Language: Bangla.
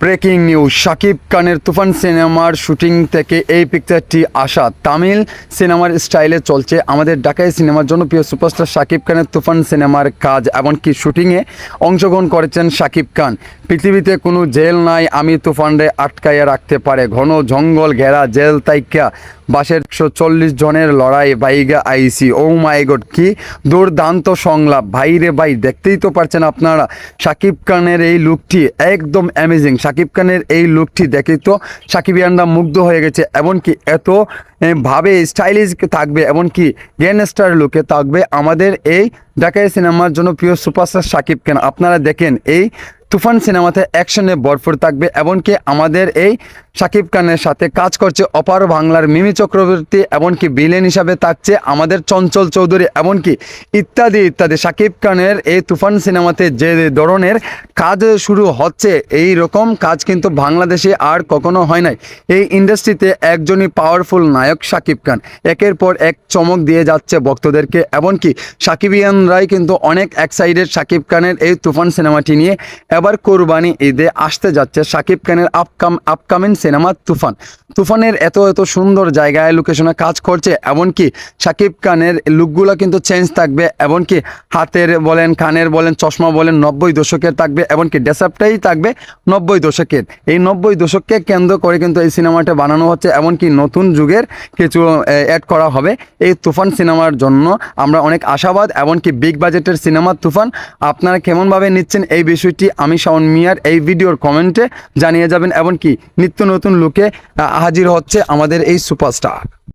ব্রেকিং নিউজ, শাকিব খানের তুফান সিনেমার শুটিং থেকে এই পিকচারটি আসা। তামিল সিনেমার স্টাইলে চলছে আমাদের ঢাকাই সিনেমার জনপ্রিয় সুপারস্টার শাকিব খানের তুফান সিনেমার কাজ, এমনকি শুটিংয়ে অংশগ্রহণ করেছেন শাকিব খান। পৃথিবীতে কোনো জেল নাই আমি তুফানরে আটকাইয়া রাখতে পারে, ঘন জঙ্গল ঘেরা জেল তাইকা বাসের 140 জনের লড়াই বাইগা আইসি। ও মাই গড, কি দুর্দান্ত সংলাপ ভাই রে ভাই, দেখতেই তো পারছেন আপনারা। শাকিব খানের এই লুকটি একদম অ্যামেজিং। শাকিব খানের এই লুকটি দেখে তো সাকিবিয়ানরা মুগ্ধ হয়ে গেছে, এমনকি এত ভাবে স্টাইলিশ থাকবে, এমনকি গ্যাংস্টার লুকে থাকবে আমাদের এই ঢাকাই সিনেমার জন্য প্রিয় সুপারস্টার শাকিব খান। আপনারা দেখেন এই তুফান সিনেমাতে অ্যাকশনে ভরপুর থাকবে, এমনকি আমাদের এই শাকিব খানের সাথে কাজ করছে অপার বাংলার মিমি চক্রবর্তী, এমনকি ভিলেন হিসাবে থাকছে আমাদের চঞ্চল চৌধুরী, এমনকি ইত্যাদি ইত্যাদি। শাকিব খানের এই তুফান সিনেমাতে যে ধরনের কাজ শুরু হচ্ছে, এই রকম কাজ কিন্তু বাংলাদেশে আর কখনো হয় নাই। এই ইন্ডাস্ট্রিতে একজনই পাওয়ারফুল নায়ক শাকিব খান, একের পর এক চমক দিয়ে যাচ্ছে ভক্তদেরকে, এমনকি সাকিবিয়ানরাই কিন্তু অনেক এক্সাইটেড শাকিব খানের এই তুফান সিনেমাটি নিয়ে। এবার কোরবানি ঈদে আসতে যাচ্ছে শাকিব খানের আপকামিং সিনেমা তুফান। তুফানের এত এত সুন্দর জায়গায় লোকেশনে কাজ করছে, এমনকি শাকিব খানের লুকগুলো কিন্তু চেঞ্জ থাকবে, এমনকি হাতের বলেন কানের বলেন চশমা বলেন 90 দশকের থাকবে, এমনকি ড্রেসআপটাই থাকবে 90 দশকের। এই 90 দশককে কেন্দ্র করে কিন্তু এই সিনেমাটা বানানো হচ্ছে, এমনকি নতুন যুগের কিছু অ্যাড করা হবে এই তুফান সিনেমার জন্য। আমরা অনেক আশাবাদ, এমনকি বিগ বাজেটের সিনেমা তুফান। আপনারা কেমনভাবে নিচ্ছেন এই বিষয়টি আমি শাওন মিয়ার এই ভিডিওর কমেন্টে জানিয়ে যাবেন, এমনকি নিত্য নতুন লুকে হাজির হচ্ছে আমাদের এই সুপারস্টার।